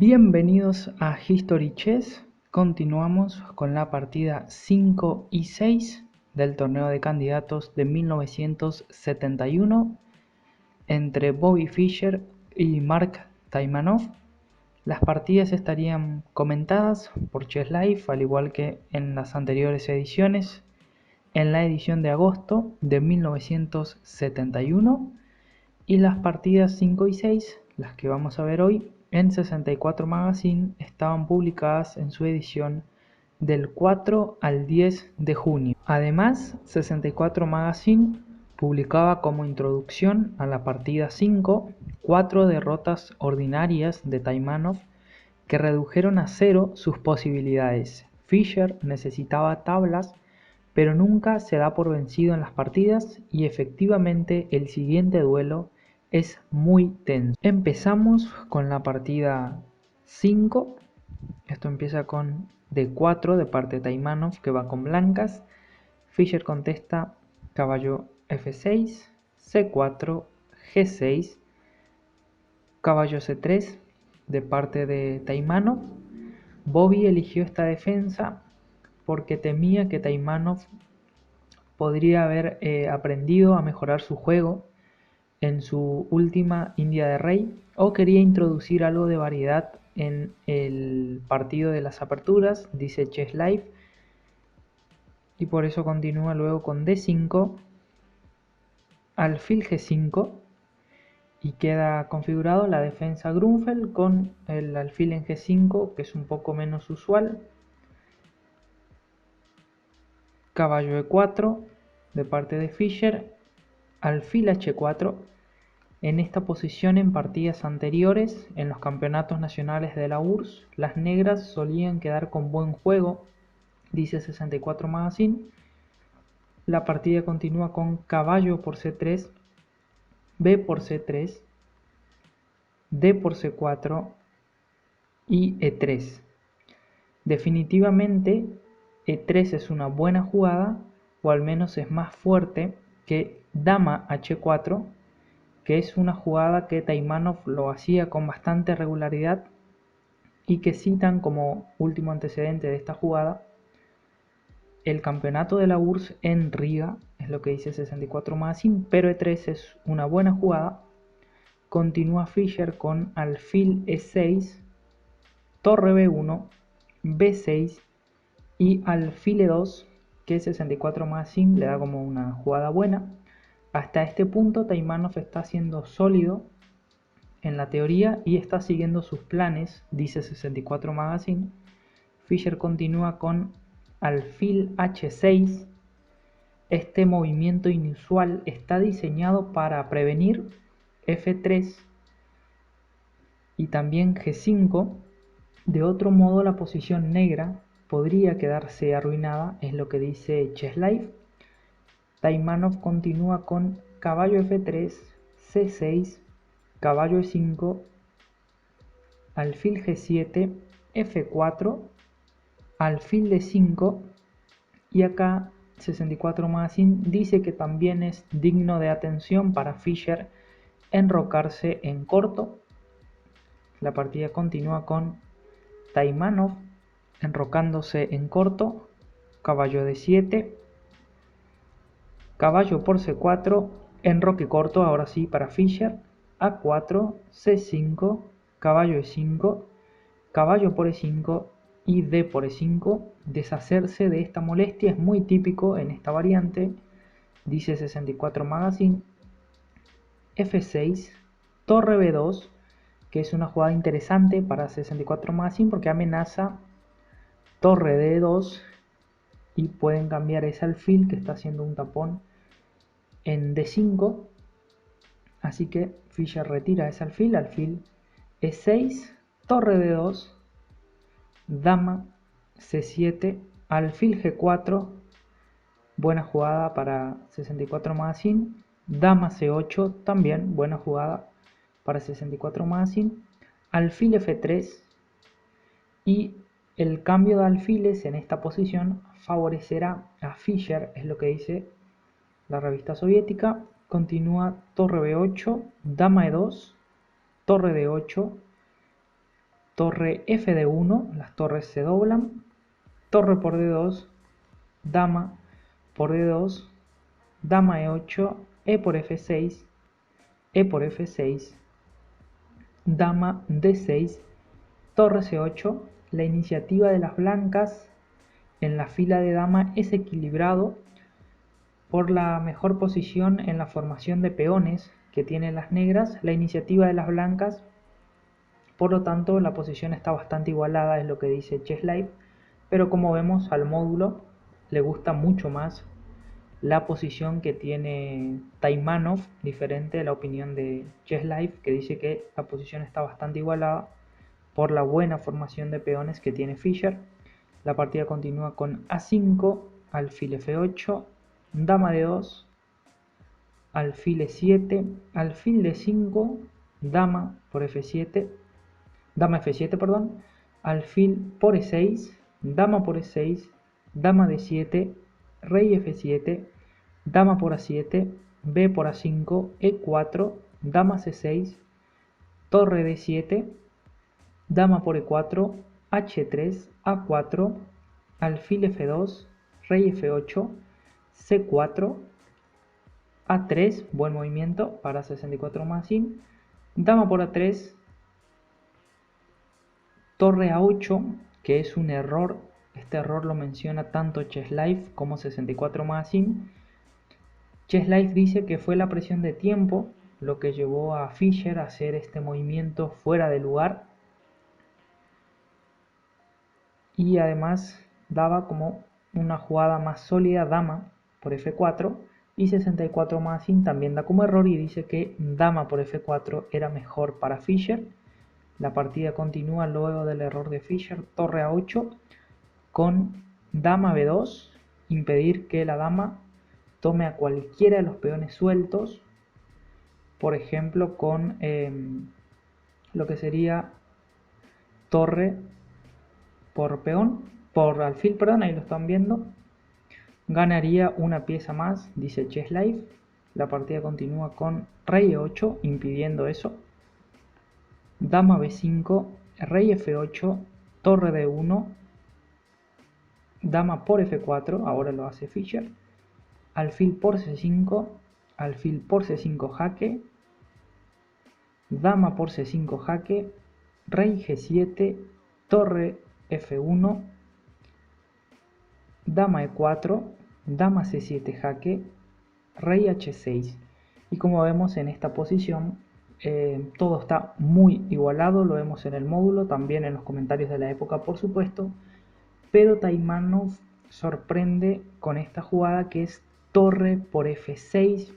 Bienvenidos a History Chess. Continuamos con la partida 5 y 6 del torneo de candidatos de 1971 entre Bobby Fischer y Mark Taimanov. Las partidas estarían comentadas por Chess Live, al igual que en las anteriores ediciones, en la edición de agosto de 1971, y las partidas 5 y 6, las que vamos a ver hoy, en 64 Magazine, estaban publicadas en su edición del 4 al 10 de junio. Además, 64 Magazine publicaba como introducción a la partida 5 4 derrotas ordinarias de Taimanov que redujeron a cero sus posibilidades. Fischer necesitaba tablas, pero nunca se da por vencido en las partidas, y efectivamente el siguiente duelo es muy tenso. Empezamos con la partida 5. Esto empieza con D4 de parte de Taimanov, que va con blancas. Fischer contesta caballo F6, C4, G6, caballo C3 de parte de Taimanov. Bobby eligió esta defensa porque temía que Taimanov podría haber aprendido a mejorar su juego en su última India de Rey, o quería introducir algo de variedad en el partido de las aperturas, dice Chess Live, y por eso continúa luego con D5, alfil G5, y queda configurado la defensa Grunfeld con el alfil en G5, que es un poco menos usual. Caballo E4 de parte de Fischer, alfil H4. En esta posición, en partidas anteriores, en los campeonatos nacionales de la URSS, las negras solían quedar con buen juego, dice 64 Magazine. La partida continúa con caballo por C3, B por C3, D por C4 y E3. Definitivamente, E3 es una buena jugada, o al menos es más fuerte que dama H4, que es una jugada que Taimanov lo hacía con bastante regularidad, y que citan como último antecedente de esta jugada el campeonato de la URSS en Riga, es lo que dice 64 Magazine. Pero E3 es una buena jugada. Continúa Fischer con alfil E6, torre B1, B6 y alfil E2, que 64 Magazine le da como una jugada buena. Hasta este punto Taimanov está siendo sólido en la teoría y está siguiendo sus planes, dice 64 Magazine. Fischer continúa con alfil H6. Este movimiento inusual está diseñado para prevenir F3 y también G5. De otro modo, la posición negra podría quedarse arruinada, es lo que dice Chess Live. Taimanov continúa con caballo F3, C6, caballo E5, alfil G7, F4, alfil D5, y acá 64 Magazine dice que también es digno de atención para Fischer enrocarse en corto. La partida continúa con Taimanov enrocándose en corto, caballo D7, caballo por C4, enroque corto ahora sí para Fischer, A4, C5, caballo E5, caballo por E5 y D por E5. Deshacerse de esta molestia es muy típico en esta variante, dice 64 Magazine. F6, torre B2, que es una jugada interesante para 64 Magazine porque amenaza torre D2 y pueden cambiar ese alfil que está haciendo un tapón en D5. Así que Fischer retira ese alfil, alfil E6, torre D2, dama C7, alfil G4, buena jugada para 64 Magazine, dama C8, también buena jugada para 64 Magazine, alfil F3, y el cambio de alfiles en esta posición favorecerá a Fischer, es lo que dice la revista soviética. Continúa torre B8, dama E2, torre D8, torre f de 1, las torres se doblan, torre por d2, dama por d2, dama e8, e por f6, e por f6, dama d6, torre c8. La iniciativa de las blancas en la fila de dama es equilibrado por la mejor posición en la formación de peones que tienen las negras. La iniciativa de las blancas, por lo tanto, la posición está bastante igualada, es lo que dice Chesslife, pero como vemos al módulo le gusta mucho más la posición que tiene Taimanov, diferente de la opinión de Chesslife, que dice que la posición está bastante igualada por la buena formación de peones que tiene Fischer. La partida continúa con A5, alfil F8, dama D2, alfil E7, alfil D5, dama por F7, dama F7, perdón, alfil por E6, dama por E6, dama D7, rey F7, dama por A7, B por A5, E4, dama C6, torre D7, dama por E4, H3, A4, alfil F2, rey F8, C4, A3, buen movimiento para 64 más sin, dama por A3, torre A8, que es un error, este error lo menciona tanto Chesslife como 64 Magazine. Chesslife dice que fue la presión de tiempo lo que llevó a Fischer a hacer este movimiento fuera de lugar, y además daba como una jugada más sólida dama por F4, y 64 Magazine también da como error y dice que dama por F4 era mejor para Fischer. La partida continúa luego del error de Fischer, torre A8 con dama B2, impedir que la dama tome a cualquiera de los peones sueltos, por ejemplo con lo que sería torre por peón, por alfil, perdón, ahí lo están viendo. Ganaría una pieza más, dice Chesslife. La partida continúa con rey E8, impidiendo eso. Dama B5, rey F8, torre D1, dama por F4, ahora lo hace Fischer. Alfil por C5, alfil por C5 jaque, dama por C5 jaque, rey G7, torre F1, dama E4, dama C7 jaque, rey H6. Y como vemos en esta posición, todo está muy igualado, lo vemos en el módulo, también en los comentarios de la época por supuesto, pero Taimanov sorprende con esta jugada que es torre por F6,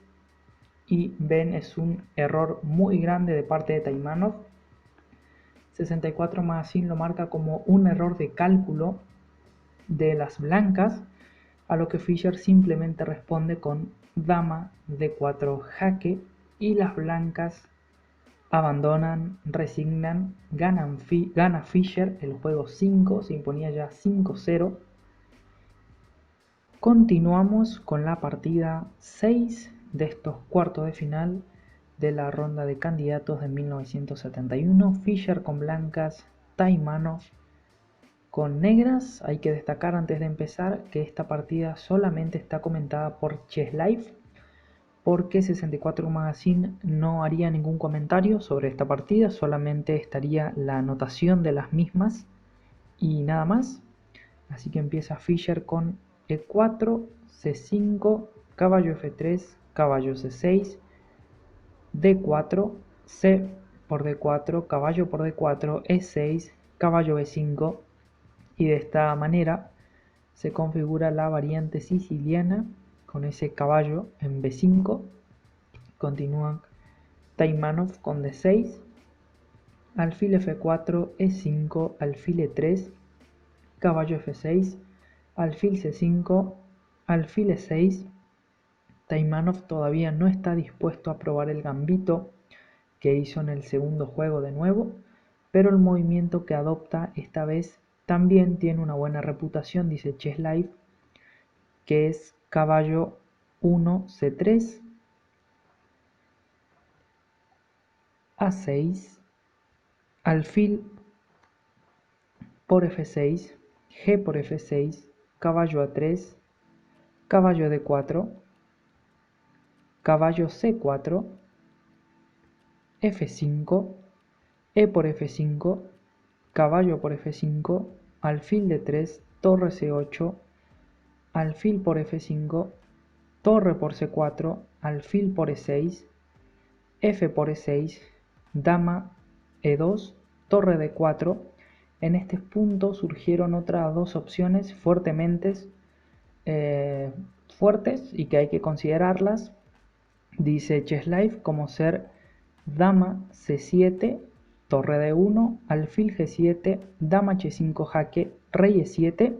y ven, es un error muy grande de parte de Taimanov. 64 Magazine lo marca como un error de cálculo de las blancas, a lo que Fischer simplemente responde con dama D4 jaque, y las blancas abandonan, resignan, gana Fischer el juego 5, se imponía ya 5-0. Continuamos con la partida 6 de estos cuartos de final de la ronda de candidatos de 1971. Fischer con blancas, Taimanov con negras. Hay que destacar antes de empezar que esta partida solamente está comentada por Chesslife, porque 64 Magazine no haría ningún comentario sobre esta partida, solamente estaría la anotación de las mismas y nada más. Así que empieza Fischer con E4, C5, caballo F3, caballo C6, D4, C por D4, caballo por D4, E6, caballo B5, y de esta manera se configura la variante siciliana con ese caballo en B5. Continúa Taimanov con D6, alfil F4, E5, alfil E3, caballo F6, alfil C5, alfil E6. Taimanov todavía no está dispuesto a probar el gambito que hizo en el segundo juego de nuevo, pero el movimiento que adopta esta vez también tiene una buena reputación, dice Chesslife, que es caballo 1 C3, A6, alfil por F6, G por F6, caballo A3, caballo D4, caballo C4, F5, E por F5, caballo por F5, alfil D3, torre C8, alfil por F5, torre por C4, alfil por E6, F por E6, dama E2, torre D4. En este punto surgieron otras dos opciones fuertes y que hay que considerarlas. Dice Chesslife como ser dama C7, torre D1, alfil G7, dama H5 jaque, rey E7,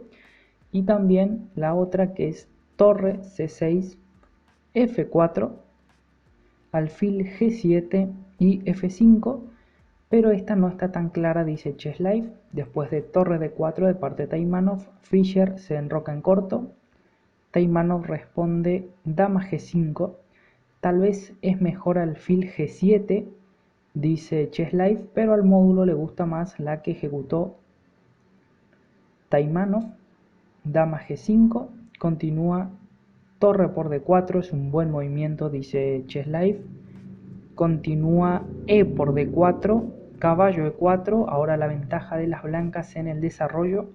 y también la otra que es torre C6, F4, alfil G7 y F5, pero esta no está tan clara, dice Chesslife. Después de torre D4 de parte de Taimanov, Fischer se enroca en corto. Taimanov responde dama G5, tal vez es mejor alfil G7, dice Chesslife, pero al módulo le gusta más la que ejecutó Taimanov. Dama G5, continúa torre por D4, es un buen movimiento, dice Chesslife. Continúa E por D4, caballo E4, ahora la ventaja de las blancas en el desarrollo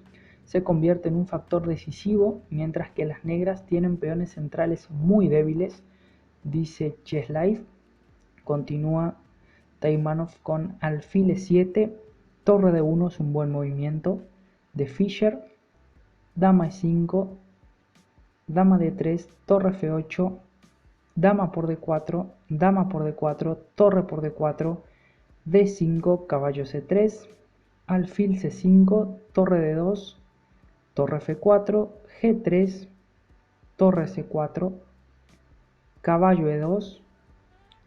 se convierte en un factor decisivo, mientras que las negras tienen peones centrales muy débiles, dice Chesslife. Continúa Taimanov con alfil E7, torre D1 es un buen movimiento de Fischer, dama E5, dama D3, torre F8, dama por D4, dama por D4, torre por D4, D5, caballo C3, alfil C5, torre D2, torre F4, G3, torre C4, caballo E2.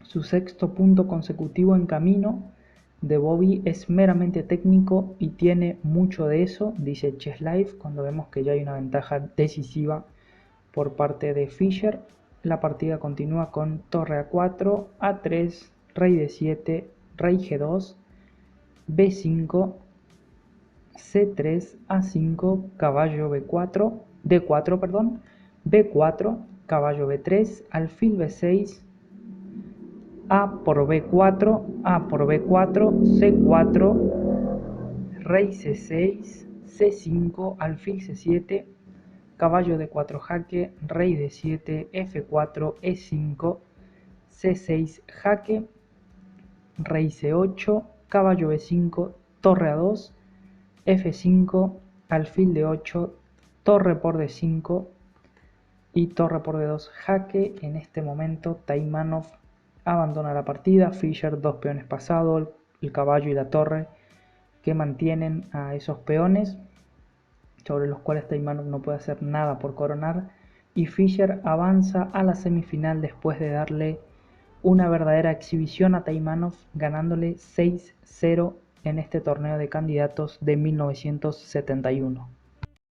Su sexto punto consecutivo en camino de Bobby es meramente técnico y tiene mucho de eso, dice Chesslife, cuando vemos que ya hay una ventaja decisiva por parte de Fischer. La partida continúa con torre A4, A3, rey D7, rey G2, B5, C3, A5, caballo B4, D4, perdón, B4, caballo B3, alfil B6, A por B4, A por B4, C4, rey C6, C5, alfil C7, caballo D4 jaque, rey D7, F4, E5, C6 jaque, rey C8, caballo B5, torre A2, F5, alfil D8, torre por D5 y torre por D2 jaque. En este momento Taimanov abandona la partida. Fischer, dos peones pasados, el caballo y la torre que mantienen a esos peones, sobre los cuales Taimanov no puede hacer nada por coronar, y Fischer avanza a la semifinal después de darle una verdadera exhibición a Taimanov, ganándole 6-0 en este torneo de candidatos de 1971.